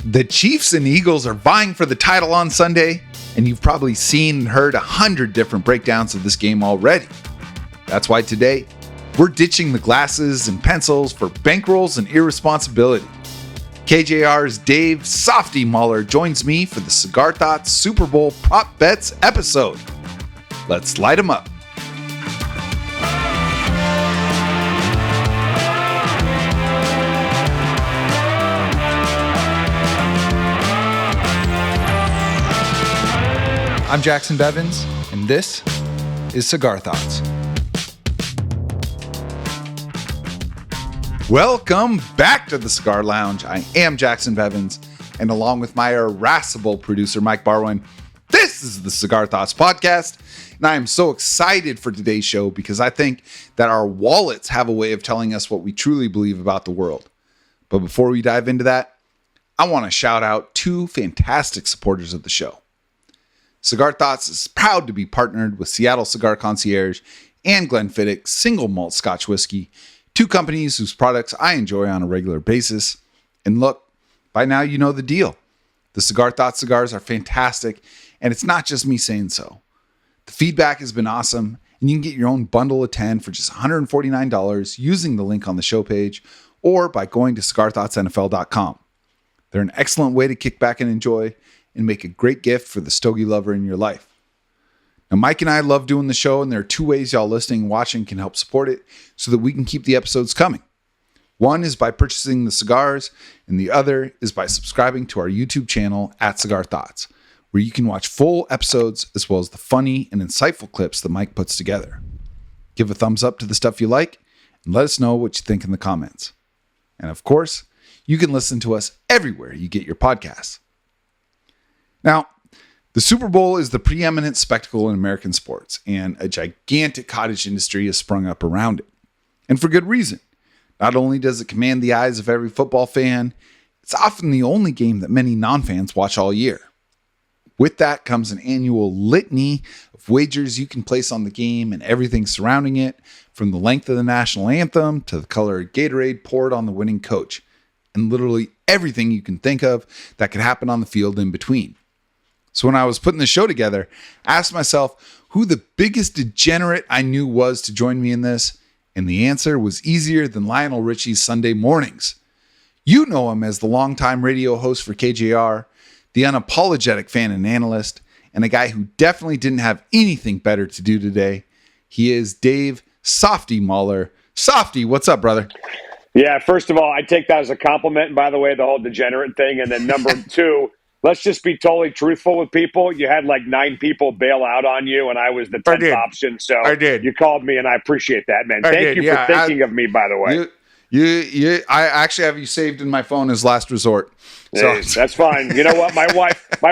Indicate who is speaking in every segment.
Speaker 1: The Chiefs and Eagles are vying for the title on Sunday, and you've probably seen and heard 100 different breakdowns of this game already. That's why today, we're ditching the glasses and pencils for bankrolls and irresponsibility. KJR's Dave Softy Mahler joins me for the Cigar Thoughts Super Bowl Prop Bets episode. Let's light 'em up. I'm Jacson Bevins, and this is Cigar Thoughts. Welcome back to the Cigar Lounge. I am Jacson Bevins, and along with my irascible producer, Mike Barwin, this is the Cigar Thoughts podcast. And I am so excited for today's show because I think that our wallets have a way of telling us what we truly believe about the world. But before we dive into that, I want to shout out two fantastic supporters of the show. Cigar Thoughts is proud to be partnered with Seattle Cigar Concierge and Glenfiddich Single Malt Scotch Whiskey, two companies whose products I enjoy on a regular basis. And look, by now you know the deal. The Cigar Thoughts cigars are fantastic, and it's not just me saying so. The feedback has been awesome, and you can get your own bundle of 10 for just $149 using the link on the show page or by going to cigarthoughtsnfl.com. They're an excellent way to kick back and enjoy and make a great gift for the stogie lover in your life. Now, Mike and I love doing the show, and there are two ways y'all listening and watching can help support it so that we can keep the episodes coming. One is by purchasing the cigars, and the other is by subscribing to our YouTube channel at Cigar Thoughts, where you can watch full episodes as well as the funny and insightful clips that Mike puts together. Give a thumbs up to the stuff you like, and let us know what you think in the comments. And of course, you can listen to us everywhere you get your podcasts. Now, the Super Bowl is the preeminent spectacle in American sports, and a gigantic cottage industry has sprung up around it. And for good reason. Not only does it command the eyes of every football fan, it's often the only game that many non-fans watch all year. With that comes an annual litany of wagers you can place on the game and everything surrounding it, from the length of the national anthem to the color of Gatorade poured on the winning coach, and literally everything you can think of that could happen on the field in between. So when I was putting the show together, I asked myself who the biggest degenerate I knew was to join me in this, and the answer was easier than Lionel Richie's Sunday mornings. You know him as the longtime radio host for KJR, the unapologetic fan and analyst, and a guy who definitely didn't have anything better to do today. He is Dave Softy Mahler. Softy, what's up, brother?
Speaker 2: Yeah, first of all, I take that as a compliment. And by the way, the whole degenerate thing. And then number two, let's just be totally truthful with people. You had like 9 people bail out on you, and I was the 10th option. So you called me, and I appreciate that, man. Thank you for thinking of me, by the way.
Speaker 1: I actually have you saved in my phone as last resort. So
Speaker 2: hey, that's fine. You know what? My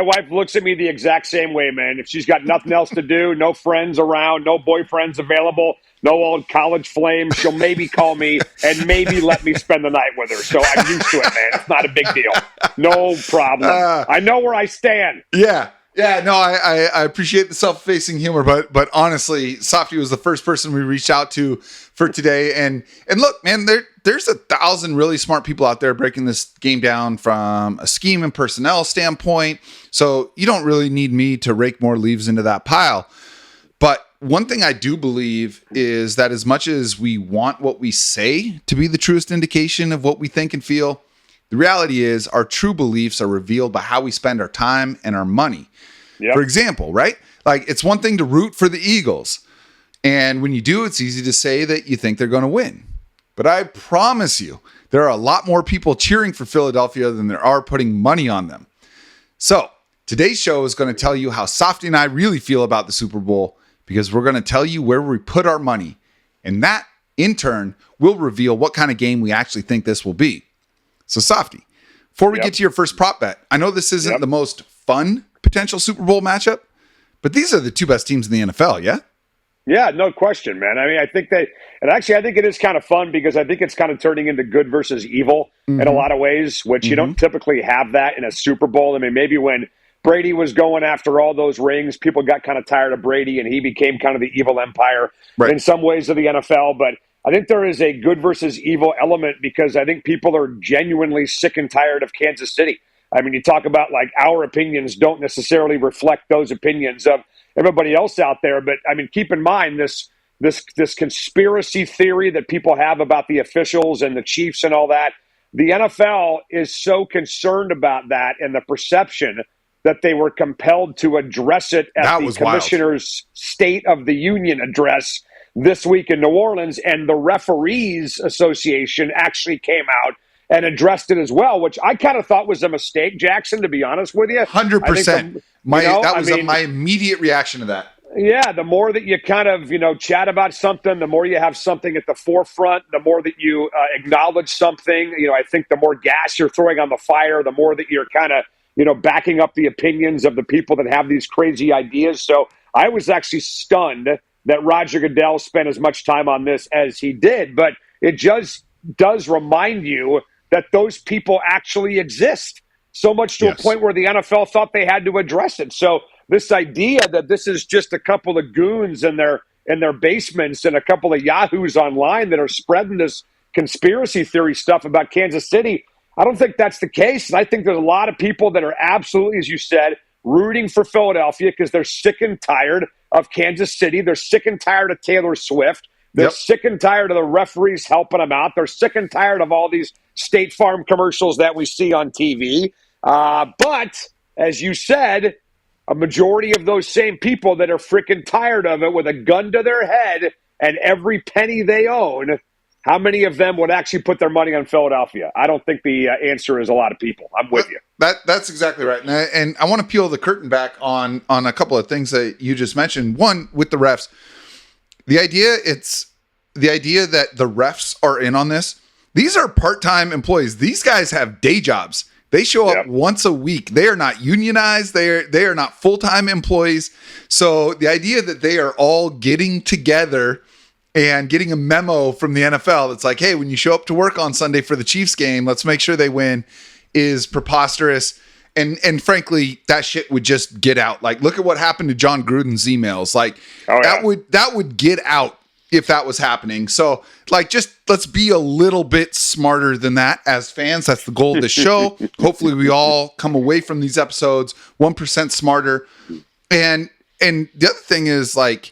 Speaker 2: wife looks at me the exact same way, man. If she's got nothing else to do, no friends around, no boyfriends available, no old college flames, she'll maybe call me and maybe let me spend the night with her. So I'm used to it, man. It's not a big deal. No problem. I know where I stand.
Speaker 1: Yeah. Yeah, no, I appreciate the self-effacing humor, but honestly, Softy was the first person we reached out to for today. And look, man, there's 1,000 really smart people out there breaking this game down from a scheme and personnel standpoint. So you don't really need me to rake more leaves into that pile. But one thing I do believe is that as much as we want what we say to be the truest indication of what we think and feel, the reality is our true beliefs are revealed by how we spend our time and our money. Yep. For example, right? Like, it's one thing to root for the Eagles. And when you do, it's easy to say that you think they're going to win. But I promise you, there are a lot more people cheering for Philadelphia than there are putting money on them. So today's show is going to tell you how Softy and I really feel about the Super Bowl, because we're going to tell you where we put our money. And that, in turn, will reveal what kind of game we actually think this will be. So, Softy, before we get to your first prop bet, I know this isn't the most fun potential Super Bowl matchup, but these are the two best teams in the NFL, yeah?
Speaker 2: Yeah, no question, man. I mean, I think I think it is kind of fun because I think it's kind of turning into good versus evil in a lot of ways, which you don't typically have that in a Super Bowl. I mean, maybe when Brady was going after all those rings, people got kind of tired of Brady and he became kind of the evil empire in some ways of the NFL. But I think there is a good versus evil element because I think people are genuinely sick and tired of Kansas City. I mean, you talk about like our opinions don't necessarily reflect those opinions of everybody else out there. But I mean, keep in mind this conspiracy theory that people have about the officials and the Chiefs and all that. The NFL is so concerned about that and the perception that they were compelled to address it at the Commissioner's State of the Union address this week in New Orleans. And the Referees Association actually came out and addressed it as well, which I kind of thought was a mistake, Jacson, to be honest with you.
Speaker 1: 100%. That was my immediate reaction to that.
Speaker 2: Yeah, the more that you kind of, chat about something, the more you have something at the forefront, the more that you acknowledge something. I think the more gas you're throwing on the fire, the more that you're kind of, backing up the opinions of the people that have these crazy ideas. So I was actually stunned that Roger Goodell spent as much time on this as he did. But it just does remind you that those people actually exist, so much to a point where the NFL thought they had to address it. So this idea that this is just a couple of goons in their basements and a couple of yahoos online that are spreading this conspiracy theory stuff about Kansas City, I don't think that's the case. And I think there's a lot of people that are absolutely, as you said, rooting for Philadelphia because they're sick and tired of Kansas City. They're sick and tired of Taylor Swift. They're sick and tired of the referees helping them out. They're sick and tired of all these State Farm commercials that we see on TV. But, as you said, a majority of those same people that are freaking tired of it with a gun to their head and every penny they own, how many of them would actually put their money on Philadelphia? I don't think the answer is a lot of people. I'm with you.
Speaker 1: That's exactly right. And I want to peel the curtain back on a couple of things that you just mentioned. One, with the refs, the idea that the refs are in on this. These are part-time employees. These guys have day jobs. They show up once a week. They are not unionized. They are not full-time employees. So the idea that they are all getting together and getting a memo from the NFL that's like, hey, when you show up to work on Sunday for the Chiefs game, let's make sure they win, is preposterous. And frankly, that shit would just get out. Like, look at what happened to John Gruden's emails. Like, that would get out if that was happening. So, like, just let's be a little bit smarter than that as fans. That's the goal of this show. Hopefully we all come away from these episodes 1% smarter. And the other thing is, like,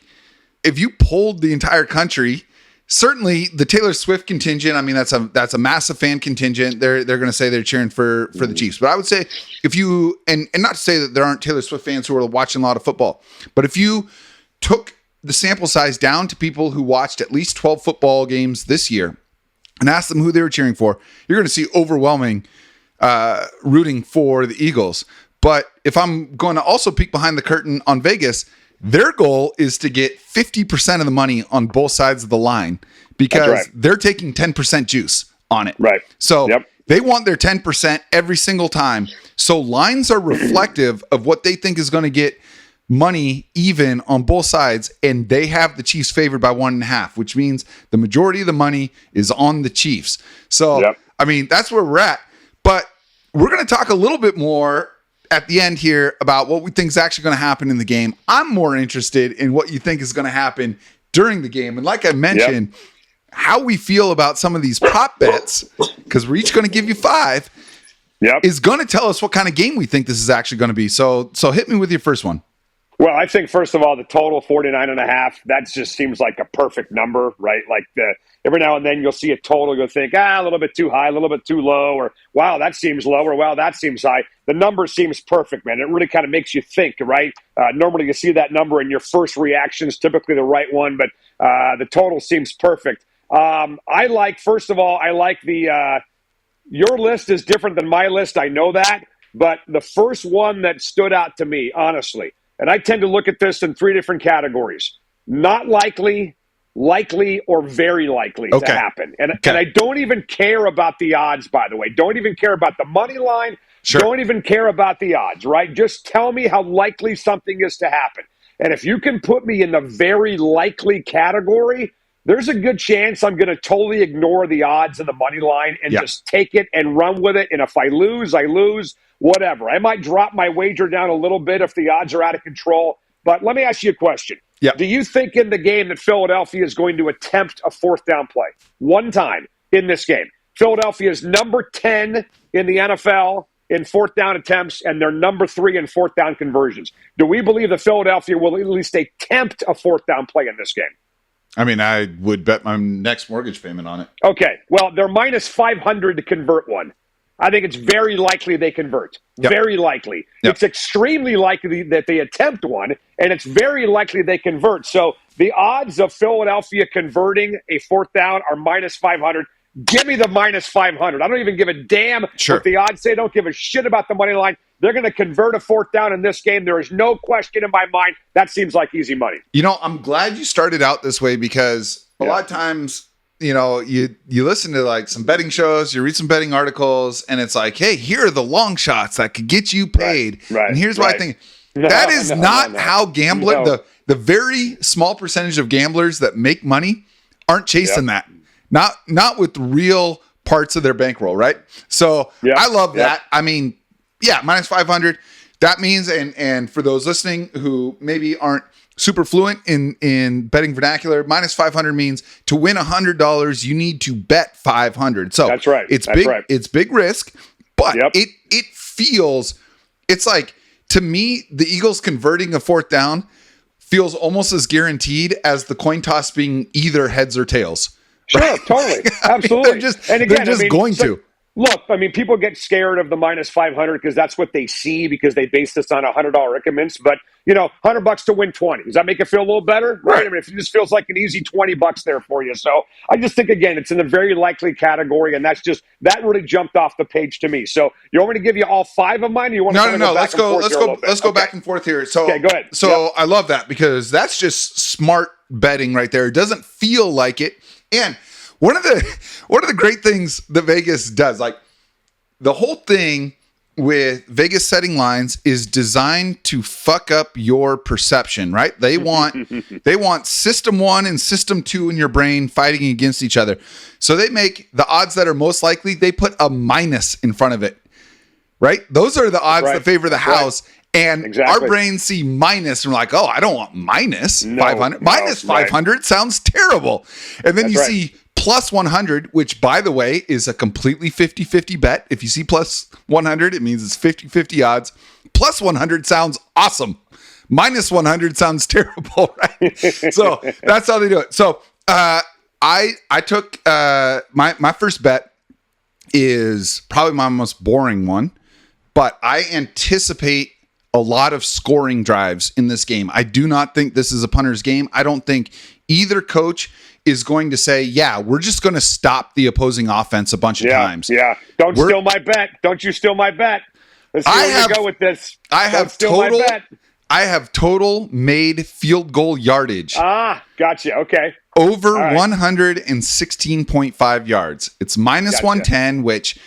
Speaker 1: if you polled the entire country, certainly the Taylor Swift contingent, I mean, that's a massive fan contingent. They're going to say they're cheering for the Chiefs. But I would say if you, and not to say that there aren't Taylor Swift fans who are watching a lot of football, but if you took the sample size down to people who watched at least 12 football games this year and asked them who they were cheering for, you're going to see overwhelming rooting for the Eagles. But if I'm going to also peek behind the curtain on Vegas, their goal is to get 50% of the money on both sides of the line because they're taking 10% juice on it.
Speaker 2: Right.
Speaker 1: So they want their 10% every single time. So lines are reflective of what they think is going to get money even on both sides. And they have the Chiefs favored by 1.5, which means the majority of the money is on the Chiefs. So, I mean, that's where we're at. But we're going to talk a little bit more at the end here about what we think is actually going to happen in the game. I'm more interested in what you think is going to happen during the game. And like I mentioned, how we feel about some of these prop bets, because we're each going to give you 5, is going to tell us what kind of game we think this is actually going to be. So hit me with your first one.
Speaker 2: Well, I think, first of all, the total 49.5, that just seems like a perfect number, right? Like every now and then you'll see a total, you'll think, a little bit too high, a little bit too low, or wow, that seems low, or wow, that seems high. The number seems perfect, man. It really kind of makes you think, right? Normally you see that number and your first reaction is typically the right one, but the total seems perfect. First of all, I like your list is different than my list. I know that, but the first one that stood out to me, honestly, and I tend to look at this in 3 different categories: not likely, likely, or very likely to happen. And I don't even care about the odds, by the way. Don't even care about the money line.
Speaker 1: Sure.
Speaker 2: Don't even care about the odds, right? Just tell me how likely something is to happen. And if you can put me in the very likely category, there's a good chance I'm going to totally ignore the odds and the money line and just take it and run with it. And if I lose, I lose, whatever. I might drop my wager down a little bit if the odds are out of control. But let me ask you a question. Do you think in the game that Philadelphia is going to attempt a 4th down play one time in this game? Philadelphia is number 10 in the NFL in fourth down attempts, and they're number 3 in fourth down conversions. Do we believe that Philadelphia will at least attempt a fourth down play in this game?
Speaker 1: I mean, I would bet my next mortgage payment on it.
Speaker 2: Okay, well, they're minus 500 to convert one. I think it's very likely they convert.
Speaker 1: Yep.
Speaker 2: Very likely.
Speaker 1: Yep.
Speaker 2: It's extremely likely that they attempt one, and it's very likely they convert. So the odds of Philadelphia converting a fourth down are minus 500. Give me the minus 500. I don't even give a damn what the odds say. Don't give a shit about the money line. They're going to convert a fourth down in this game. There is no question in my mind. That seems like easy money.
Speaker 1: You know, I'm glad you started out this way because a lot of times, you know, you listen to like some betting shows, you read some betting articles, and it's like, hey, here are the long shots that could get you paid.
Speaker 2: Right.
Speaker 1: And here's what I think. That is not how gambler, the very small percentage of gamblers that make money aren't chasing that. Not with real parts of their bankroll, right? So I love that. I mean, minus 500. That means, and for those listening who maybe aren't super fluent in betting vernacular, minus 500 means to win $100, you need to bet 500. So
Speaker 2: that's right.
Speaker 1: It's big risk, but it feels, it's like, to me, the Eagles converting a fourth down feels almost as guaranteed as the coin toss being either heads or tails.
Speaker 2: Sure, right? Totally. Absolutely.
Speaker 1: They're just going to.
Speaker 2: Look, I mean, people get scared of the minus 500 because that's what they see because they base this on $100 increments. But, you know, $100 to win 20. Does that make it feel a little better? Right. I mean, it just feels like an easy $20 there for you. So I just think, again, it's in the very likely category. And that really jumped off the page to me. So you want me to give you all 5 of mine? Or you want to
Speaker 1: No. Let's go back and forth here. So,
Speaker 2: go ahead.
Speaker 1: So I love that because that's just smart betting right there. It doesn't feel like it. And one of the great things that Vegas does, like the whole thing with Vegas setting lines is designed to fuck up your perception, right? They want system 1 and system 2 in your brain fighting against each other. So they make the odds that are most likely, they put a minus in front of it, right? Those are the odds that favor the house. And our brains see minus and we're like, oh, I don't want minus 500. Minus 500 sounds terrible. And then you see plus 100, which, by the way, is a completely 50-50 bet. If you see plus 100, it means it's 50-50 odds. Plus 100 sounds awesome. Minus 100 sounds terrible, right? So that's how they do it. So I took my first bet is probably my most boring one, but I anticipate a lot of scoring drives in this game. I do not think this is a punter's game. I don't think either coach is going to say, we're just going to stop the opposing offense a bunch of times.
Speaker 2: Yeah. Don't steal my bet. Don't you steal my bet. Let's see where we go with this.
Speaker 1: I have total made field goal yardage.
Speaker 2: Gotcha. Okay.
Speaker 1: Over 116.5 yards. It's minus 110, which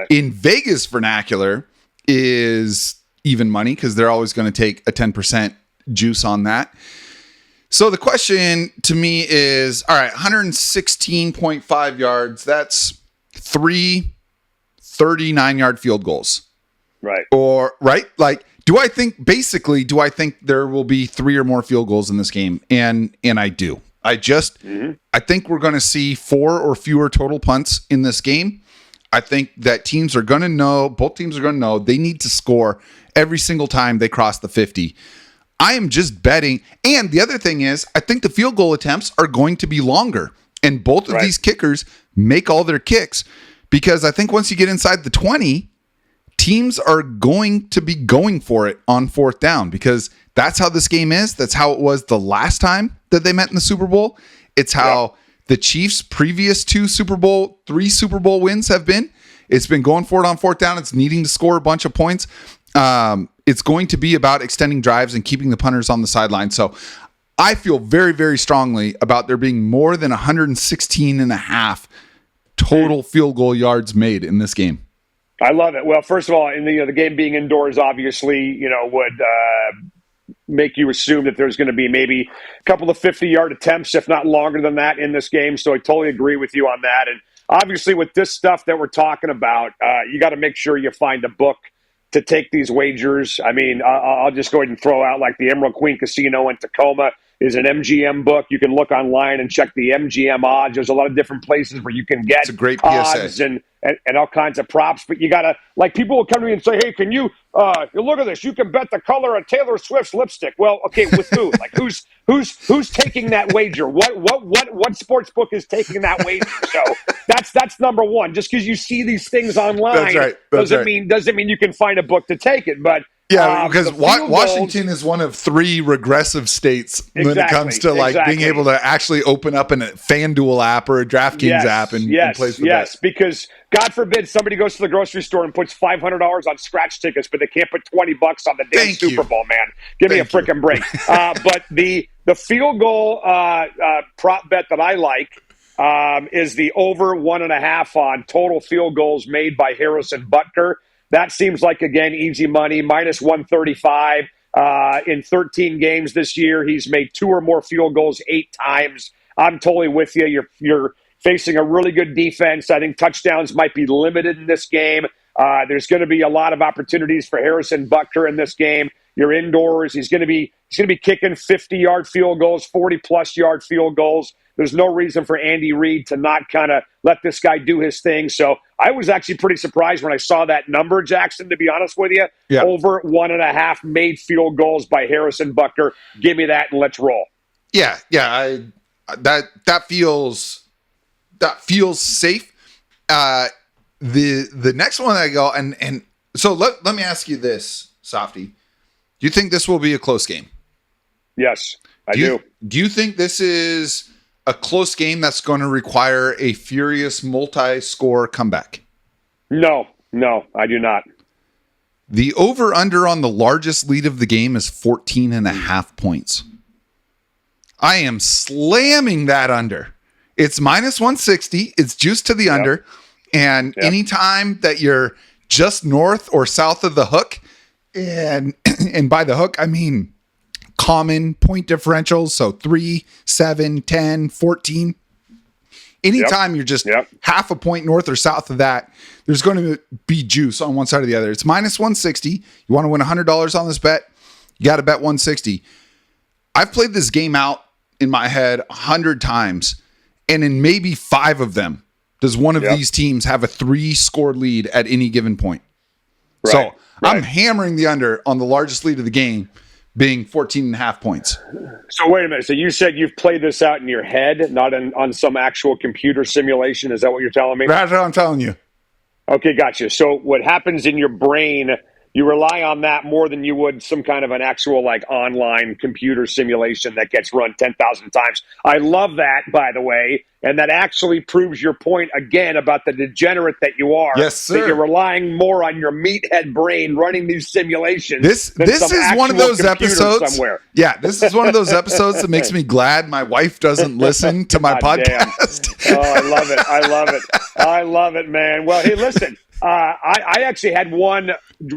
Speaker 1: in Vegas vernacular is even money because they're always going to take a 10% juice on that. So the question to me is, all right, 116.5 yards. That's 3 39-yard field goals.
Speaker 2: Right.
Speaker 1: Like, do I think there will be 3 or more field goals in this game? And I do. I think we're going to see 4 or fewer total punts in this game. I think that both teams are going to know they need to score every single time they cross the 50. I am just betting. And the other thing is, I think the field goal attempts are going to be longer. And both of these kickers make all their kicks because I think once you get inside the 20, teams are going to be going for it on fourth down because that's how this game is. That's how it was the last time that they met in the Super Bowl. It's how the Chiefs' previous 3 Super Bowl wins have been. It's been going for it on fourth down. It's needing to score a bunch of points. It's going to be about extending drives and keeping the punters on the sideline. So I feel very, very strongly about there being more than 116 and a half total field goal yards made in this game.
Speaker 2: I love it. Well, first of all, in the game being indoors, obviously, would make you assume that there's going to be maybe a couple of 50-yard attempts, if not longer than that, in this game. So I totally agree with you on that. And obviously, with this stuff that we're talking about, you got to make sure you find a book to take these wagers. I mean, I'll just go ahead and throw out like the Emerald Queen Casino in Tacoma. is an MGM book. You can look online and check the MGM odds. There's a lot of different places where you can get
Speaker 1: It's a great
Speaker 2: odds
Speaker 1: PSA.
Speaker 2: and all kinds of props. But you got to, like, people will come to me and say, hey, can you look at this. You can bet the color of Taylor Swift's lipstick. Well, okay, with who? Like, who's taking that wager? What sports book is taking that wager? So that's number one. Just because you see these things online doesn't mean you can find a book to take it. But
Speaker 1: yeah, because Washington is one of 3 regressive states when it comes to being able to actually open up a FanDuel app or a DraftKings app and place the bet.
Speaker 2: Because God forbid somebody goes to the grocery store and puts $500 on scratch tickets, but they can't put $20 on the damn Super Bowl, man. Give me a freaking break. But the field goal prop bet that I like is the over 1.5 on total field goals made by Harrison Butker. That seems like, again, easy money, minus 135. In 13 games this year, he's made 2 or more field goals 8 times. I'm totally with you. You're facing a really good defense. I think touchdowns might be limited in this game. There's going to be a lot of opportunities for Harrison Butker in this game. You're indoors. He's going to be kicking 50-yard field goals, 40-plus yard field goals. There's no reason for Andy Reid to not kind of let this guy do his thing. So I was actually pretty surprised when I saw that number, Jackson, to be honest with you. Yeah. Over 1.5 made field goals by Harrison Butker. Give me that and let's roll.
Speaker 1: Yeah. That feels safe. The next one I go and so let me ask you this, Softy. Do you think this will be a close game?
Speaker 2: Yes, I do.
Speaker 1: Do you think this is a close game that's going to require a furious multi-score comeback?
Speaker 2: No, I do not.
Speaker 1: The over-under on the largest lead of the game is 14.5 points. I am slamming that under. It's minus 160. It's juiced to the under. And anytime that you're just north or south of the hook, and by the hook, I mean common point differentials, so 3, 7, 10, 14. Anytime you're just half a point north or south of that, there's going to be juice on one side or the other. It's minus 160. You want to win $100 on this bet, you got to bet 160. I've played this game out in my head 100 times, and in maybe 5 of them does one of these teams have a 3-score lead at any given point. So I'm hammering the under on the largest lead of the game being 14.5 points.
Speaker 2: So wait a minute. So you said you've played this out in your head, not on some actual computer simulation. Is that what you're telling me?
Speaker 1: That's what I'm telling you.
Speaker 2: Okay, gotcha. So what happens in your brain, you rely on that more than you would some kind of an actual online computer simulation that gets run 10,000 times. I love that, by the way. And that actually proves your point again about the degenerate that you are.
Speaker 1: Yes, sir.
Speaker 2: That you're relying more on your meathead brain running these simulations.
Speaker 1: This is one of those episodes. Somewhere. Yeah, this is one of those episodes that makes me glad my wife doesn't listen to my podcast.
Speaker 2: Oh, I love it, man. Well, hey, listen. I actually had one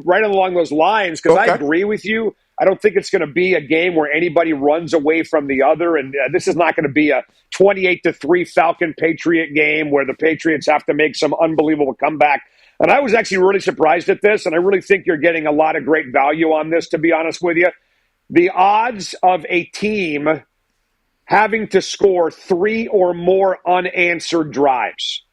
Speaker 2: right along those lines because I agree with you. I don't think it's going to be a game where anybody runs away from the other. And this is not going to be a 28-3 Falcon Patriot game where the Patriots have to make some unbelievable comeback. And I was actually really surprised at this. And I really think you're getting a lot of great value on this, to be honest with you. The odds of a team having to score 3 or more unanswered drives.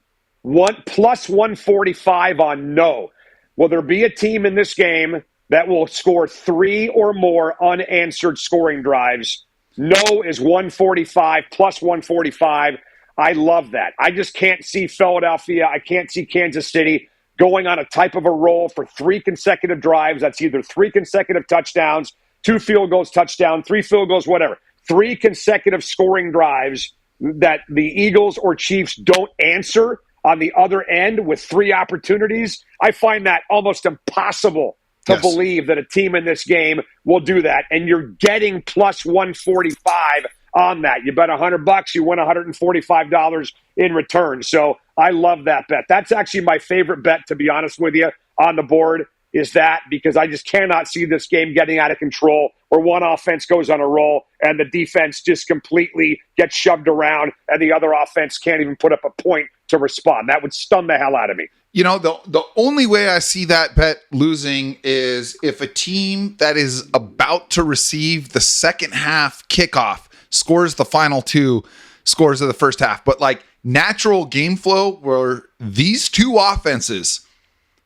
Speaker 2: Plus 145 on no. Will there be a team in this game that will score 3 or more unanswered scoring drives? No is 145, plus 145. I love that. I just can't see Philadelphia. I can't see Kansas City going on a type of a roll for 3 consecutive drives. That's either 3 consecutive touchdowns, 2 field goals, touchdown, 3 field goals, whatever. 3 consecutive scoring drives that the Eagles or Chiefs don't answer on the other end with 3 opportunities. I find that almost impossible to believe that a team in this game will do that. And you're getting plus 145 on that. You bet $100, you win $145 in return. So I love that bet. That's actually my favorite bet, to be honest with you, on the board, is that, because I just cannot see this game getting out of control where one offense goes on a roll and the defense just completely gets shoved around and the other offense can't even put up a point to respond. That would stun the hell out of me.
Speaker 1: You know, the only way I see that bet losing is if a team that is about to receive the second half kickoff scores the final 2 scores of the first half. But like natural game flow where these two offenses,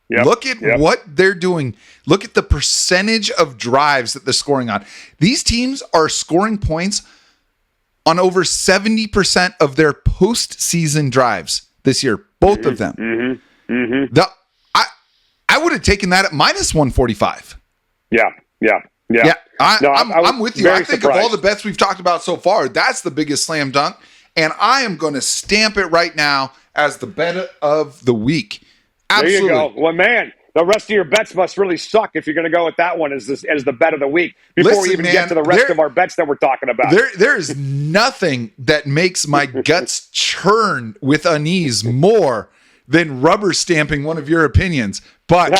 Speaker 1: look at what they're doing. Look at the percentage of drives that they're scoring on. These teams are scoring points on over 70% of their postseason drives this year. Both of them. I would have taken that at minus 145.
Speaker 2: Yeah.
Speaker 1: I'm with you. I think
Speaker 2: surprised.
Speaker 1: of all the bets we've talked about so far, that's the biggest slam dunk. And I am going to stamp it right now as the bet of the week. Absolutely.
Speaker 2: There you go. Well, man, the rest of your bets must really suck if you're going to go with that one as the bet of the week before we even get to the rest of our bets that we're talking about.
Speaker 1: There is nothing that makes my guts churn with unease more than rubber stamping one of your opinions. But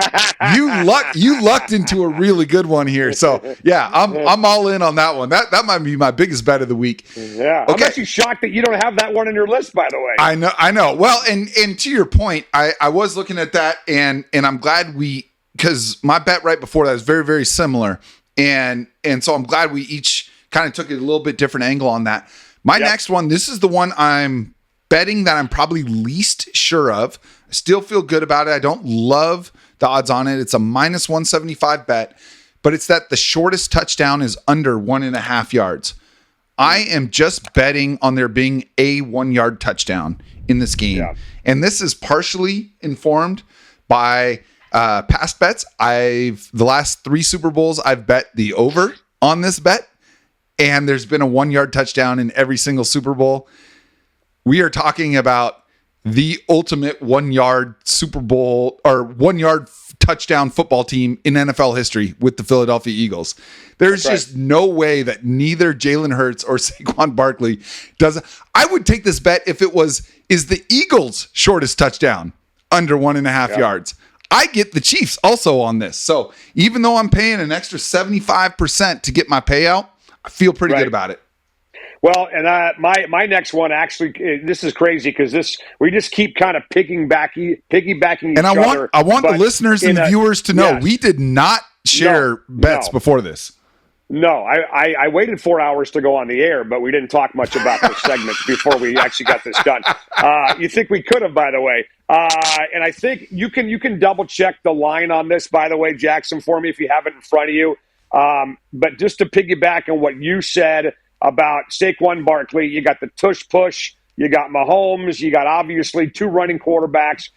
Speaker 1: you lucked into a really good one here. So yeah, I'm all in on that one. That might be my biggest bet of the week.
Speaker 2: Yeah.
Speaker 1: Okay.
Speaker 2: I'm actually shocked that you don't have that one on your list, by the way.
Speaker 1: I know. Well, and to your point, I was looking at that and I'm glad because my bet right before that is very, very similar. And so I'm glad we each kind of took it a little bit different angle on that. My next one, this is the one I'm betting that I'm probably least sure of. I still feel good about it. I don't love the odds on it. It's a minus 175 bet, but it's that the shortest touchdown is under 1.5 yards. I am just betting on there being a 1 yard touchdown in this game. Yeah. And this is partially informed by past bets. The last 3 Super Bowls, I've bet the over on this bet, and there's been a 1 yard touchdown in every single Super Bowl. We are talking about the ultimate 1 yard Super Bowl or 1 yard touchdown football team in NFL history with the Philadelphia Eagles. There's just no way that neither Jalen Hurts or Saquon Barkley doesn't. I would take this bet if it is the Eagles' shortest touchdown under 1.5 yards. I get the Chiefs also on this. So even though I'm paying an extra 75% to get my payout, I feel pretty good about it.
Speaker 2: Well, and my next one actually, this is crazy because we just keep kind of piggybacking each
Speaker 1: and
Speaker 2: other.
Speaker 1: I want the listeners and the viewers to know we did not share bets before this.
Speaker 2: No, I waited 4 hours to go on the air, but we didn't talk much about this segment before we actually got this done. You think we could have, by the way. And I think you can double check the line on this, by the way, Jacson, for me if you have it in front of you. But just to piggyback on what you said about Saquon Barkley, you got the tush push, you got Mahomes, you got obviously 2 running quarterbacks,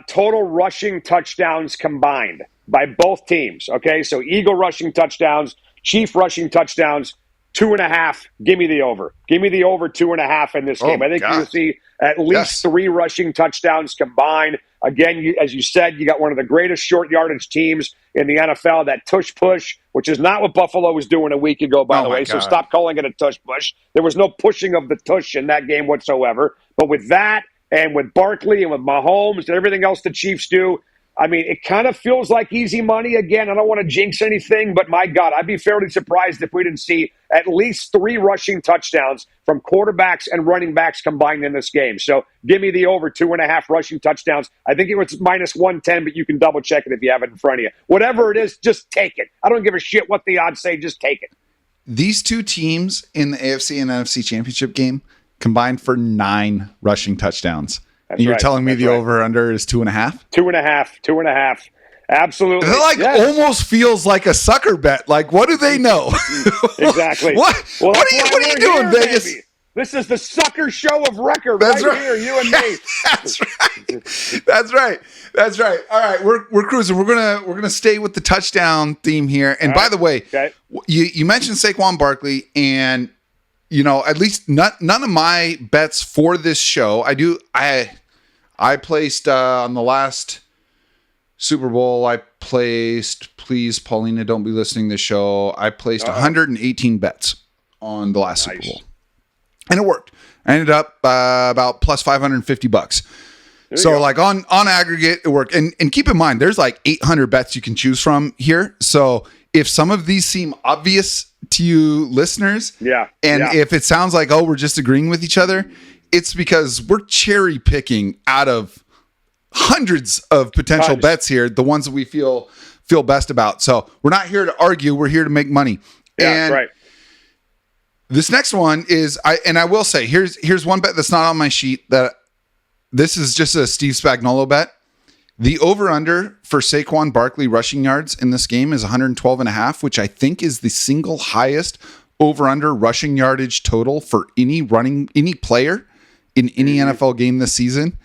Speaker 2: total rushing touchdowns combined by both teams. Okay, so Eagle rushing touchdowns, Chief rushing touchdowns, 2.5. Give me the over. Give me the over 2.5 in this game. I think you'll see at least 3 rushing touchdowns combined. Again, as you said, you got one of the greatest short yardage teams in the NFL, that tush push, which is not what Buffalo was doing a week ago, by the way. So stop calling it a tush push. There was no pushing of the tush in that game whatsoever. But with that and with Barkley and with Mahomes and everything else the Chiefs do, I mean, it kind of feels like easy money. Again, I don't want to jinx anything, but my God, I'd be fairly surprised if we didn't see at least 3 rushing touchdowns from quarterbacks and running backs combined in this game. So give me the over 2.5 rushing touchdowns. I think it was minus 110, but you can double check it if you have it in front of you. Whatever it is, just take it. I don't give a shit what the odds say. Just take it.
Speaker 1: These 2 teams in the AFC and NFC championship game combined for 9 rushing touchdowns. And you're telling me the over-under is 2.5?
Speaker 2: 2.5. Absolutely.
Speaker 1: It almost feels like a sucker bet. Like, what do they know?
Speaker 2: Exactly.
Speaker 1: What are you doing, Vegas?
Speaker 2: Baby. This is the sucker show of record right here, you and me.
Speaker 1: That's right. All right, we're cruising. We're gonna stay with the touchdown theme here. And by the way, you mentioned Saquon Barkley, and at least none of my bets for this show. I placed on the last Super Bowl, I placed, please, Paulina, don't be listening to this show. I placed 118 bets on the last Super Bowl. And it worked. I ended up about plus $550. So like on aggregate, it worked. And keep in mind, there's like 800 bets you can choose from here. So if some of these seem obvious to you listeners, if it sounds like, we're just agreeing with each other, it's because we're cherry picking out of hundreds of potential bets here, the ones that we feel best about. So we're not here to argue. We're here to make money.
Speaker 2: Yeah, and right.
Speaker 1: This next one is I will say here's one bet that's not on my sheet that this is just a Steve Spagnuolo bet. The over-under for Saquon Barkley rushing yards in this game is 112.5, which I think is the single highest over-under rushing yardage total for any player in any NFL game this season.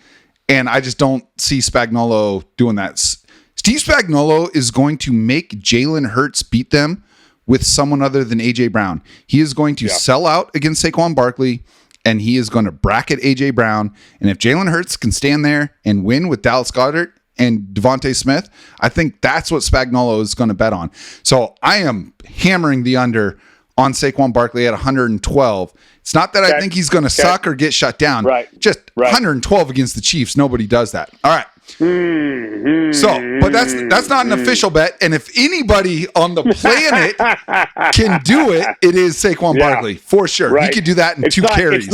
Speaker 1: And I just don't see Spagnuolo doing that. Steve Spagnuolo is going to make Jalen Hurts beat them with someone other than A.J. Brown. He is going to sell out against Saquon Barkley, and he is going to bracket A.J. Brown. And if Jalen Hurts can stand there and win with Dallas Goedert and Devontae Smith, I think that's what Spagnuolo is going to bet on. So I am hammering the under on Saquon Barkley at 112. It's not that I think he's going to suck or get shut down. Just 112 against the Chiefs. Nobody does that. All right. So, but that's not an official bet. And if anybody on the planet can do it, it is Saquon Barkley for sure. He could do that in two carries.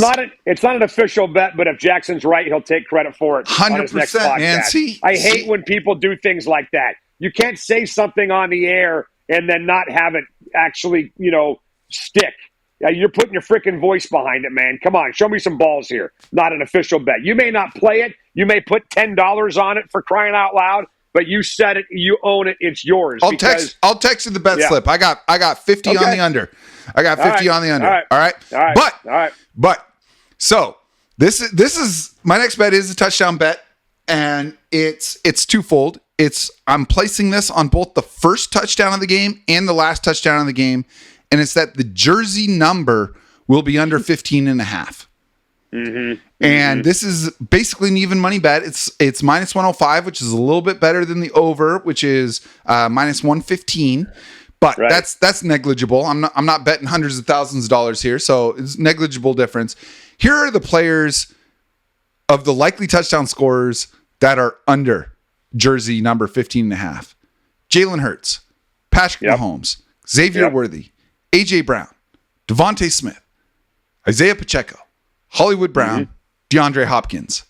Speaker 2: It's not an official bet, but if Jackson's right, he'll take credit for it.
Speaker 1: 100%, Nancy.
Speaker 2: I hate when people do things like that. You can't say something on the air and then not have it actually, stick. You're putting your freaking voice behind it, man. Come on, show me some balls here. Not an official bet. You may not play it. You may put $10 on it for crying out loud, but you said it. You own it. It's yours.
Speaker 1: I'll text you the bet slip. I got 50 on the under. I got 50 on the under. All right. But so this is my next bet is a touchdown bet, and it's twofold. I'm placing this on both the first touchdown of the game and the last touchdown of the game. And it's that the jersey number will be under 15.5. And this is basically an even money bet. It's minus 105, which is a little bit better than the over, which is minus 115. But that's negligible. I'm not betting hundreds of thousands of dollars here, so it's negligible difference. Here are the players of the likely touchdown scorers that are under jersey number 15.5. Jalen Hurts, Patrick Mahomes, Xavier Worthy, A.J. Brown, Devontae Smith, Isaiah Pacheco, Hollywood Brown, DeAndre Hopkins.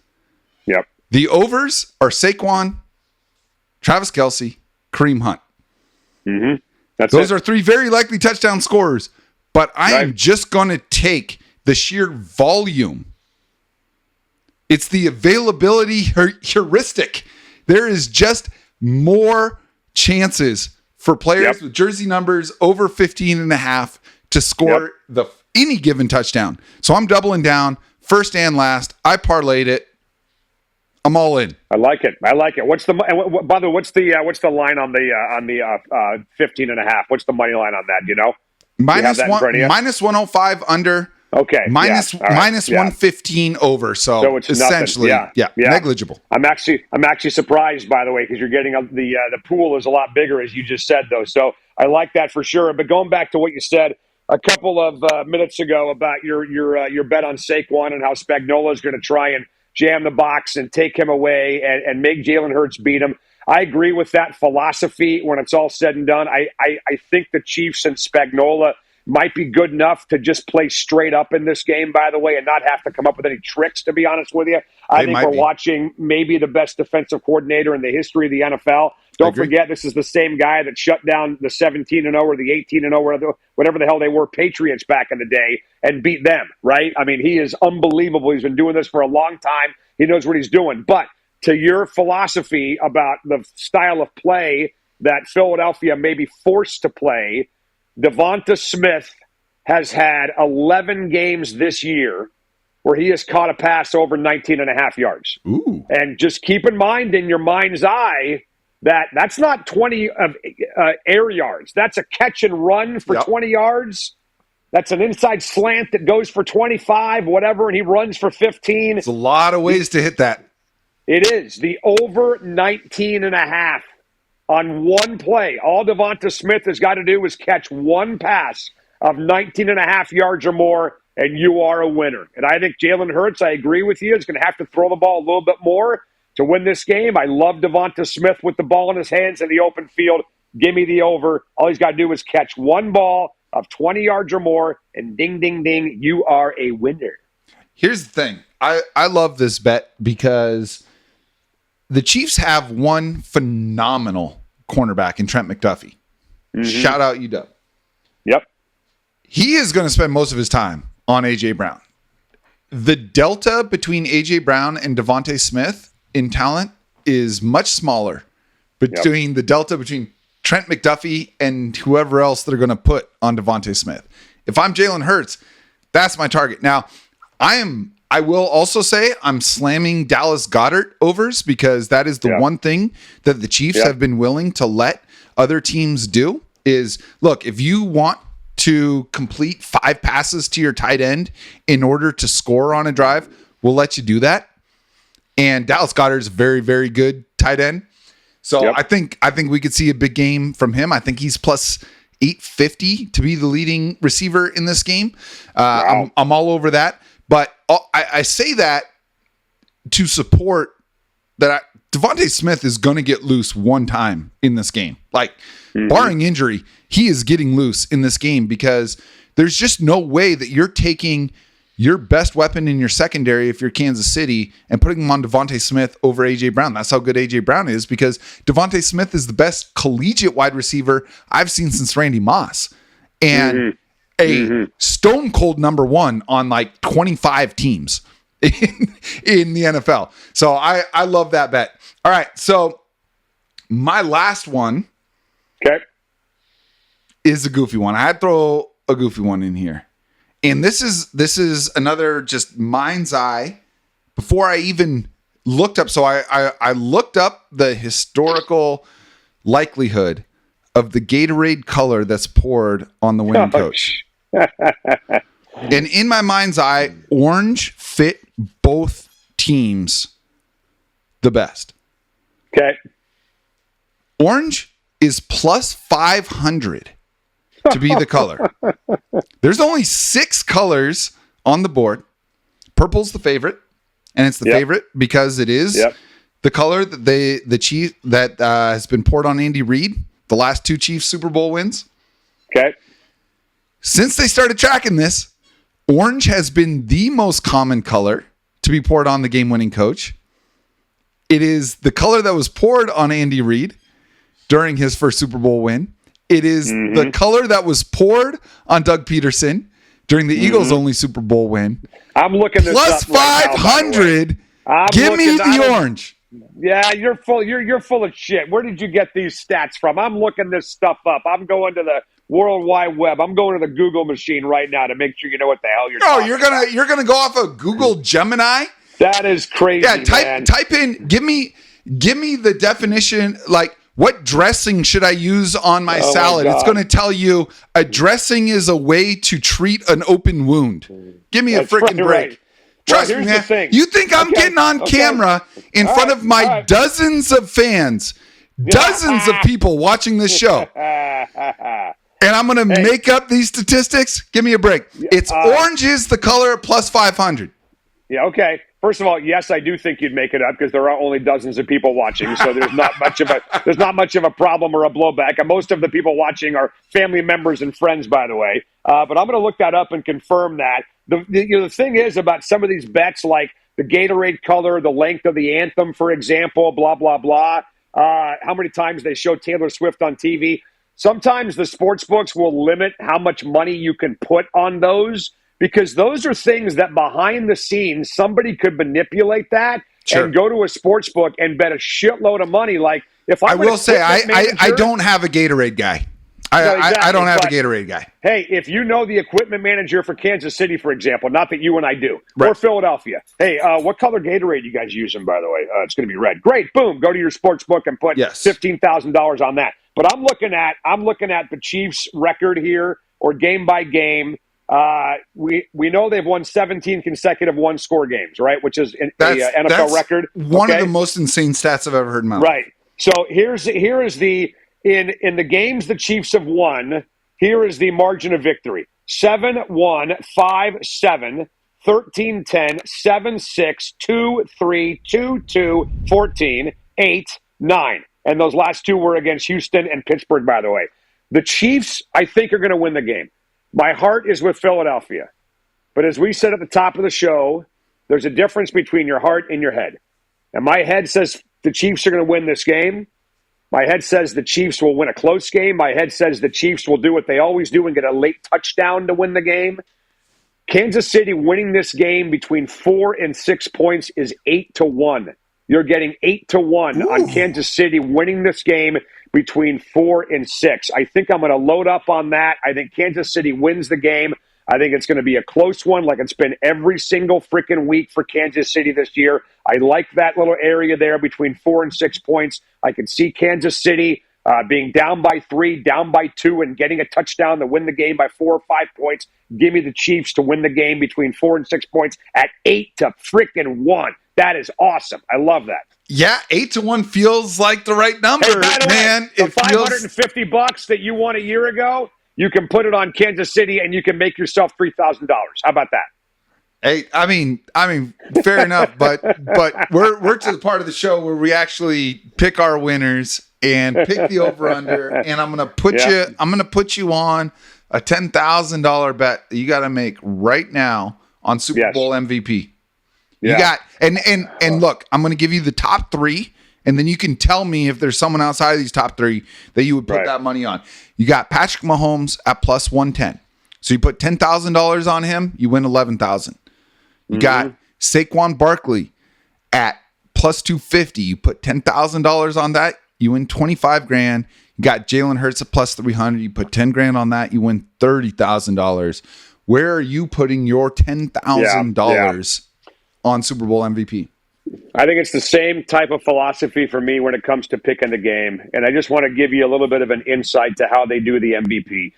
Speaker 1: The overs are Saquon, Travis Kelce, Kareem Hunt. Those are three very likely touchdown scorers, but I am just going to take the sheer volume. It's the availability heuristic. There is just more chances for players with jersey numbers over 15.5 to score any given touchdown. So I'm doubling down first and last. I parlayed it. I'm all in.
Speaker 2: I like it. What's the by the way? What's the line on the 15.5? What's the money line on that? You know,
Speaker 1: minus 105 under.
Speaker 2: Okay.
Speaker 1: Minus 115 over. So it's essentially negligible.
Speaker 2: I'm actually surprised, by the way, because you're getting the pool is a lot bigger, as you just said, though. So I like that for sure. But going back to what you said a couple of minutes ago about your bet on Saquon and how Spagnuolo is going to try and jam the box and take him away and make Jalen Hurts beat him. I agree with that philosophy when it's all said and done. I think the Chiefs and Spagnuolo might be good enough to just play straight up in this game, by the way, and not have to come up with any tricks, to be honest with you. I think we're watching maybe the best defensive coordinator in the history of the NFL. Don't forget, this is the same guy that shut down the 17-0 or the 18-0, whatever the hell they were, Patriots back in the day, and beat them, right? I mean, he is unbelievable. He's been doing this for a long time. He knows what he's doing. But to your philosophy about the style of play that Philadelphia may be forced to play, Devonta Smith has had 11 games this year where he has caught a pass over 19.5 yards.
Speaker 1: Ooh.
Speaker 2: And just keep in mind in your mind's eye that that's not 20 air yards. That's a catch and run for 20 yards. That's an inside slant that goes for 25, whatever, and he runs for 15.
Speaker 1: It's a lot of ways to hit that.
Speaker 2: It is. The over 19.5 on one play. All Devonta Smith has got to do is catch one pass of 19.5 yards or more, and you are a winner. And I think Jalen Hurts, I agree with you, is going to have to throw the ball a little bit more to win this game. I love Devonta Smith with the ball in his hands in the open field. Give me the over. All he's got to do is catch one ball of 20 yards or more, and ding, ding, ding, you are a winner.
Speaker 1: Here's the thing. I love this bet because the Chiefs have one phenomenal cornerback in Trent McDuffie. Shout out UW.
Speaker 2: Yep.
Speaker 1: he is going to spend most of his time on A.J. Brown. The delta between A.J. Brown and Devontae Smith in talent is much smaller between the delta between Trent McDuffie and whoever else they're going to put on Devontae Smith. If I'm Jalen Hurts, that's my target. Now, I will also say I'm slamming Dallas Goedert overs because that is the one thing that the Chiefs have been willing to let other teams do is, look, if you want to complete 5 passes to your tight end in order to score on a drive, we'll let you do that. And Dallas Goedert is a very, very good tight end. So I think we could see a big game from him. I think he's plus 850 to be the leading receiver in this game. I'm all over that. But I say that to support that Devontae Smith is going to get loose one time in this game. Like, barring injury, he is getting loose in this game because there's just no way that you're taking your best weapon in your secondary if you're Kansas City and putting him on Devontae Smith over A.J. Brown. That's how good A.J. Brown is because Devontae Smith is the best collegiate wide receiver I've seen since Randy Moss. And a stone cold number 1 on like 25 teams in the NFL. So I love that bet. All right. So my last one is a goofy one. I had to throw a goofy one in here. And this is another just mind's eye before I even looked up. So I looked up the historical likelihood of the Gatorade color that's poured on the winning coach. And in my mind's eye, orange fit both teams the best.
Speaker 2: Okay.
Speaker 1: Orange is plus 500 to be the color. There's only 6 colors on the board. Purple's the favorite, and it's the favorite because it is the color that the Chief that has been poured on Andy Reid, the last 2 Chiefs Super Bowl wins.
Speaker 2: Okay.
Speaker 1: Since they started tracking this, orange has been the most common color to be poured on the game-winning coach. It is the color that was poured on Andy Reid during his first Super Bowl win. It is the color that was poured on Doug Peterson during the Eagles' only Super Bowl win.
Speaker 2: I'm looking this
Speaker 1: plus
Speaker 2: up right
Speaker 1: 500.
Speaker 2: Now,
Speaker 1: give me the orange.
Speaker 2: Yeah, you're full. You're full of shit. Where did you get these stats from? I'm looking this stuff up. I'm going to the World Wide Web. I'm going to the Google machine right now to make sure you know what the hell you're talking about.
Speaker 1: You're gonna go off of Google Gemini?
Speaker 2: That is crazy.
Speaker 1: Yeah, type in. Give me the definition. Like, what dressing should I use on my salad? It's going to tell you a dressing is a way to treat an open wound. Give me a freaking break.
Speaker 2: Right.
Speaker 1: Trust me, man. You think I'm getting on camera in front of my dozens of fans, dozens of people watching this show, and I'm going to make up these statistics? Give me a break. It's orange is the color plus 500.
Speaker 2: Yeah, okay. First of all, yes, I do think you'd make it up because there are only dozens of people watching, so there's not much of a problem or a blowback. And most of the people watching are family members and friends, by the way. But I'm going to look that up and confirm that. The thing is about some of these bets, like the Gatorade color, the length of the anthem, for example, blah blah blah. How many times they show Taylor Swift on TV? Sometimes the sports books will limit how much money you can put on those, because those are things that behind the scenes, somebody could manipulate that and go to a sports book and bet a shitload of money. Like, if I
Speaker 1: will say, I don't have a Gatorade guy. I don't have a Gatorade guy.
Speaker 2: Hey, if you know the equipment manager for Kansas City, for example, not that you and I do, or Philadelphia. Hey, what color Gatorade you guys using, by the way? It's going to be red. Great. Boom. Go to your sports book and put $15,000 on that. But I'm looking at the Chiefs' record here, or game by game. We know they've won 17 consecutive one-score games, right? Which is an NFL record.
Speaker 1: One of the most insane stats I've ever heard in my life.
Speaker 2: Right. So here is the in the games the Chiefs have won. Here is the margin of victory: 7-1, 5-7, 13-10, 7-6, 2-3, 2-2, 14, 8-9. And those last 2 were against Houston and Pittsburgh, by the way. The Chiefs, I think, are going to win the game. My heart is with Philadelphia. But as we said at the top of the show, there's a difference between your heart and your head. And my head says the Chiefs are going to win this game. My head says the Chiefs will win a close game. My head says the Chiefs will do what they always do and get a late touchdown to win the game. Kansas City winning this game between 4 and 6 points is 8-1. You're getting 8-1 on Kansas City winning this game between 4 and 6. I think I'm going to load up on that. I think Kansas City wins the game. I think it's going to be a close one like it's been every single freaking week for Kansas City this year. I like that little area there between 4 and 6 points. I can see Kansas City being down by 3, down by 2, and getting a touchdown to win the game by 4 or 5 points. Give me the Chiefs to win the game between 4 and 6 points at 8-1. That is awesome. I love that.
Speaker 1: Yeah, 8-1 feels like the right number,
Speaker 2: hey, by the
Speaker 1: man.
Speaker 2: Way, the $550 that you won a year ago, you can put it on Kansas City and you can make yourself $3,000. How about that?
Speaker 1: Hey, I mean, fair enough, but we're to the part of the show where we actually pick our winners and pick the over under, and I'm gonna put you on a $10,000 bet that you got to make right now on Super Bowl MVP. You got and look, I'm gonna give you the top 3, and then you can tell me if there's someone outside of these top 3 that you would put that money on. You got Patrick Mahomes at plus 110, so you put $10,000 on him, you win $11,000. You got Saquon Barkley at plus 250. You put $10,000 on that, you win $25,000. You got Jalen Hurts at plus 300. You put $10,000 on that, you win $30,000. Where are you putting your $10,000 on Super Bowl MVP?
Speaker 2: I think it's the same type of philosophy for me when it comes to picking the game. And I just want to give you a little bit of an insight to how they do the MVP.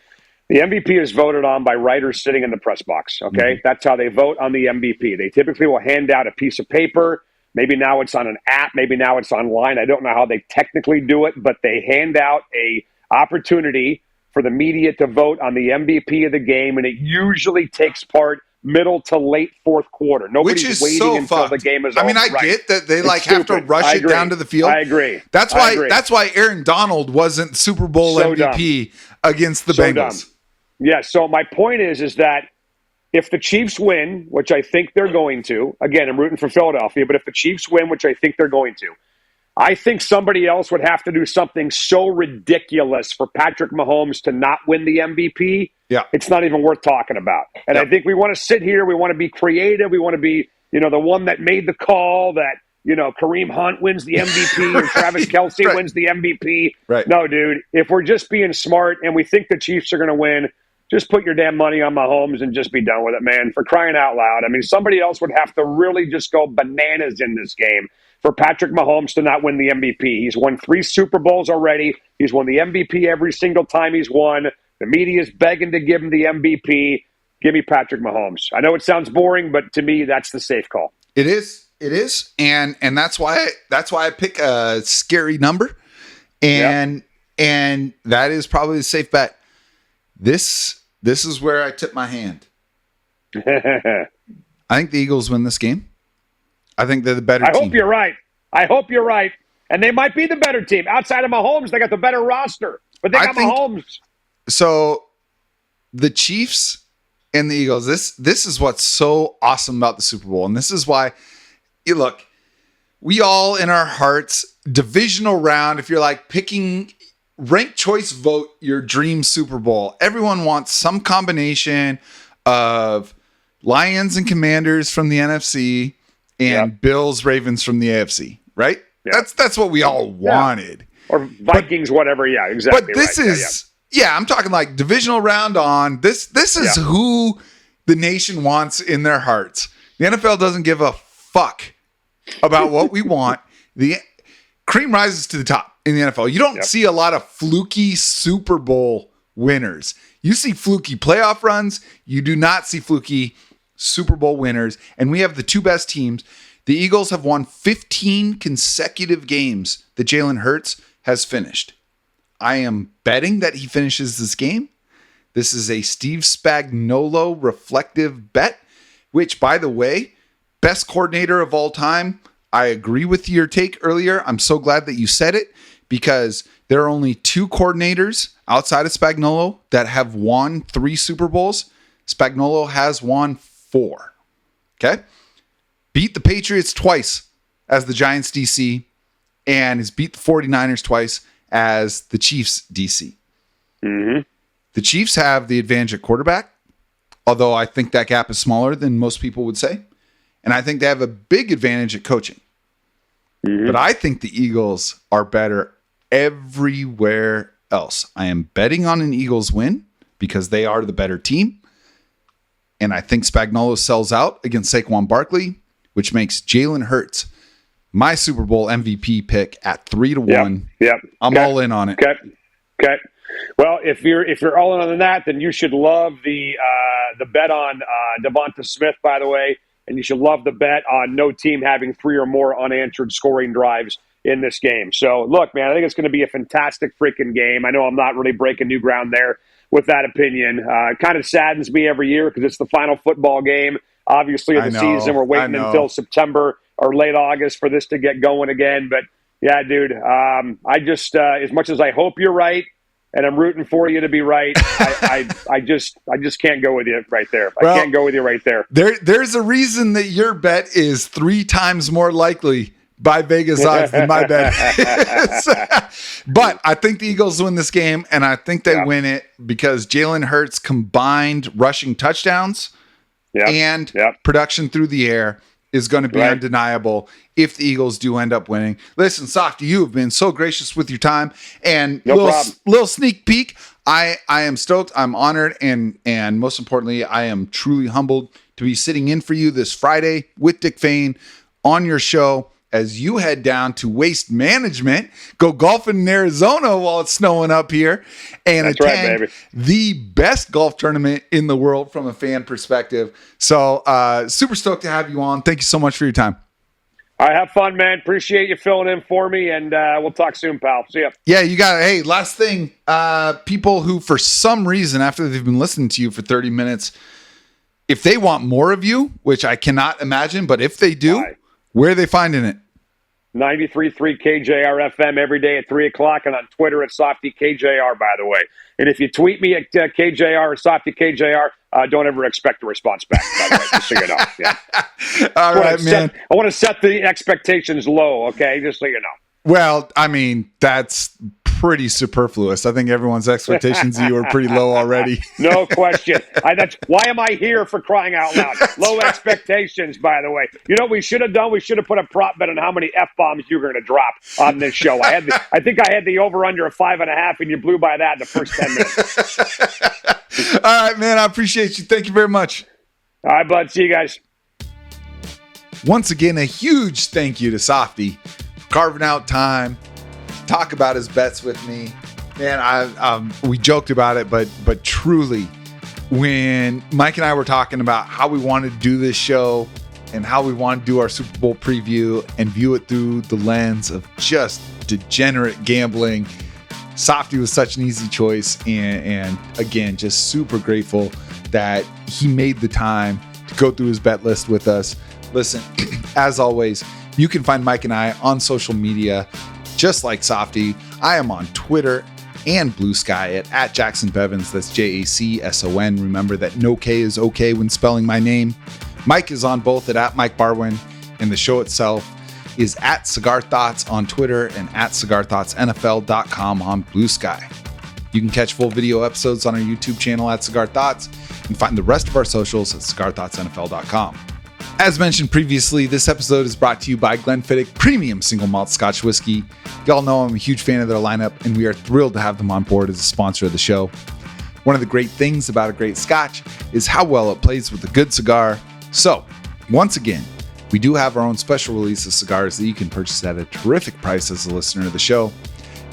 Speaker 2: The MVP is voted on by writers sitting in the press box, okay? That's how they vote on the MVP. They typically will hand out a piece of paper. Maybe now it's on an app. Maybe now it's online. I don't know how they technically do it, but they hand out a opportunity for the media to vote on the MVP of the game, and it usually takes part middle to late fourth quarter. Nobody's waiting until the game is over.
Speaker 1: I mean, I get that they have to rush it down to the field.
Speaker 2: I agree.
Speaker 1: That's why Aaron Donald wasn't Super Bowl MVP against the Bengals.
Speaker 2: Dumb. Yeah, so my point is that if the Chiefs win, which I think they're going to, again, I'm rooting for Philadelphia, but if the Chiefs win, which I think they're going to, I think somebody else would have to do something so ridiculous for Patrick Mahomes to not win the MVP.
Speaker 1: Yeah.
Speaker 2: It's not even worth talking about. And I think we want to sit here. We want to be creative. We want to be, the one that made the call that, Kareem Hunt wins the MVP or Travis Kelce wins the MVP.
Speaker 1: Right.
Speaker 2: No, dude, if we're just being smart and we think the Chiefs are going to win, just put your damn money on Mahomes and just be done with it, man. For crying out loud. I mean, somebody else would have to really just go bananas in this game for Patrick Mahomes to not win the MVP. He's won 3 Super Bowls already. He's won the MVP every single time he's won. The media is begging to give him the MVP. Give me Patrick Mahomes. I know it sounds boring, but to me, that's the safe call.
Speaker 1: It is. And that's why I pick a scary number. And that is probably the safe bet. This is where I tip my hand. I think the Eagles win this game. I think they're the better team.
Speaker 2: I hope you're right. And they might be the better team. Outside of Mahomes, they got the better roster. But they got Mahomes.
Speaker 1: So the Chiefs and the Eagles, this is what's so awesome about the Super Bowl. And this is why, look, we all in our hearts, divisional round, if you're like picking ranked choice vote your dream Super Bowl, everyone wants some combination of Lions and Commanders from the NFC and Bills, Ravens from the AFC, right? Yep. That's what we all wanted.
Speaker 2: Or Vikings, whatever. Yeah, exactly.
Speaker 1: But this is, I'm talking like divisional round on. This is who the nation wants in their hearts. The NFL doesn't give a fuck about what we want. The cream rises to the top in the NFL. You don't see a lot of fluky Super Bowl winners. You see fluky playoff runs. You do not see fluky Super Bowl winners. And we have the 2 best teams. The Eagles have won 15 consecutive games that Jalen Hurts has finished. I am betting that he finishes this game. This is a Steve Spagnuolo reflective bet, which, by the way, best coordinator of all time. I agree with your take earlier. I'm so glad that you said it because there are only 2 coordinators outside of Spagnuolo that have won 3 Super Bowls. Spagnuolo has won 4. Okay? Beat the Patriots twice as the Giants DC and has beat the 49ers twice as the Chiefs DC.
Speaker 2: Mm-hmm.
Speaker 1: The Chiefs have the advantage at quarterback, although I think that gap is smaller than most people would say. And I think they have a big advantage at coaching. Mm-hmm. But I think the Eagles are better everywhere else. I am betting on an Eagles win because they are the better team. And I think Spagnuolo sells out against Saquon Barkley, which makes Jalen Hurts my Super Bowl MVP pick at 3-1.
Speaker 2: Yep.
Speaker 1: I'm all in on it.
Speaker 2: Okay. Well, if you're all in on that, then you should love the bet on Devonta Smith, by the way, and you should love the bet on no team having 3 or more unanswered scoring drives in this game. So, look, man, I think it's going to be a fantastic freaking game. I know I'm not really breaking new ground there with that opinion. It kind of saddens me every year because it's the final football game, obviously, of the season. We're waiting until September or late August for this to get going again. But, yeah, dude, I just as much as I hope you're right, and I'm rooting for you to be right, I just can't go with you right there. I can't go with you right there.
Speaker 1: There's a reason that your bet is 3 times more likely by Vegas odds than my bet is. But I think the Eagles win this game, and I think they win it because Jalen Hurts combined rushing touchdowns and production through the air is going to be undeniable if the Eagles do end up winning. Listen, Softy, you have been so gracious with your time, and little sneak peek. I am stoked. I'm honored, and most importantly, I am truly humbled to be sitting in for you this Friday with Dick Fain on your show as you head down to Waste Management, go golfing in Arizona while it's snowing up here, and attend the best golf tournament in the world from a fan perspective. So super stoked to have you on. Thank you so much for your time.
Speaker 2: All right, have fun, man. Appreciate you filling in for me, and we'll talk soon, pal. See ya.
Speaker 1: Yeah, you got it. Hey, last thing, people who for some reason, after they've been listening to you for 30 minutes, if they want more of you, which I cannot imagine, but if they do, where are they finding it?
Speaker 2: 93.3 KJR FM every day at 3 o'clock, and on Twitter at Softy KJR, by the way. And if you tweet me at KJR or Softy KJR, don't ever expect a response back, by the way, just so you know. Yeah.
Speaker 1: All right, man.
Speaker 2: I want to set the expectations low, okay, just so you know.
Speaker 1: Well, I mean, that's pretty superfluous. I think everyone's expectations of you are pretty low already.
Speaker 2: No question. That's why am I here, for crying out loud? Low expectations, by the way. You know what we should have done? We should have put a prop bet on how many F-bombs you were going to drop on this show. I think I had the over-under of 5.5, and you blew by that in the first 10 minutes.
Speaker 1: All right, man. I appreciate you. Thank you very much.
Speaker 2: All right, bud. See you guys.
Speaker 1: Once again, a huge thank you to Softy for carving out time talk about his bets with me. Man, we joked about it, but truly, when Mike and I were talking about how we wanted to do this show and how we wanted to do our Super Bowl preview and view it through the lens of just degenerate gambling, Softy was such an easy choice. And again, just super grateful that he made the time to go through his bet list with us. Listen, as always, you can find Mike and I on social media, just like Softy. I am on Twitter and Blue Sky at Jacson Bevins. That's Jacson. Remember that no K is okay when spelling my name. Mike is on both at Mike Barwin, and the show itself is at Cigar Thoughts on Twitter and at CigarThoughtsNFL.com on Blue Sky. You can catch full video episodes on our YouTube channel at Cigar Thoughts and find the rest of our socials at CigarThoughtsNFL.com. As mentioned previously, this episode is brought to you by Glenfiddich Premium Single Malt Scotch Whiskey. Y'all know I'm a huge fan of their lineup, and we are thrilled to have them on board as a sponsor of the show. One of the great things about a great Scotch is how well it plays with a good cigar. So, once again, we do have our own special release of cigars that you can purchase at a terrific price as a listener of the show.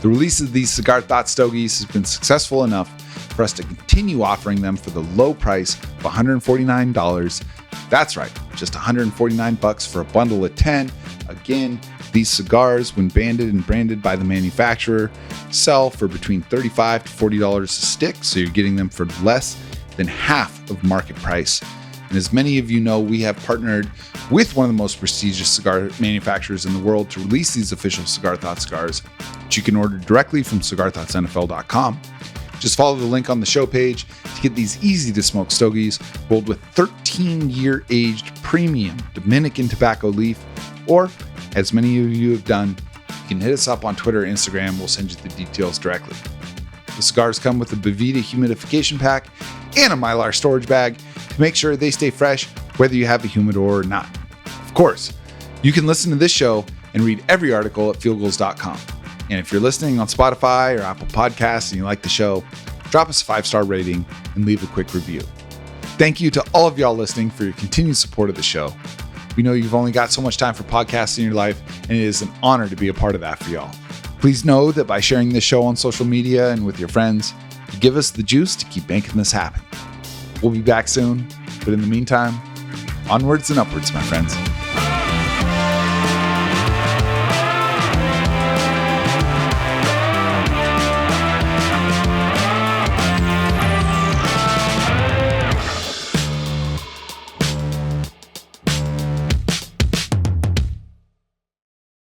Speaker 1: The release of these Cigar Thoughts Stogies has been successful enough for us to continue offering them for the low price of $149. That's right, just $149 for a bundle of 10. Again, these cigars, when banded and branded by the manufacturer, sell for between $35 to $40 a stick, so you're getting them for less than half of market price. And as many of you know, we have partnered with one of the most prestigious cigar manufacturers in the world to release these official Cigar Thoughts cigars, which you can order directly from CigarThoughtsNFL.com. Just follow the link on the show page to get these easy-to-smoke stogies rolled with 13-year aged premium Dominican tobacco leaf, or, as many of you have done, You can hit us up on Twitter or Instagram. We'll send you the details directly. The cigars come with a Bevita humidification pack and a Mylar storage bag to make sure they stay fresh whether you have a humidor or not. Of course, you can listen to this show and read every article at fieldgoals.com. And if you're listening on Spotify or Apple Podcasts and you like the show, drop us a 5-star rating and leave a quick review. Thank you to all of y'all listening for your continued support of the show. We know you've only got so much time for podcasts in your life, and it is an honor to be a part of that for y'all. Please know that by sharing this show on social media and with your friends, you give us the juice to keep making this happen. We'll be back soon, but in the meantime, onwards and upwards, my friends.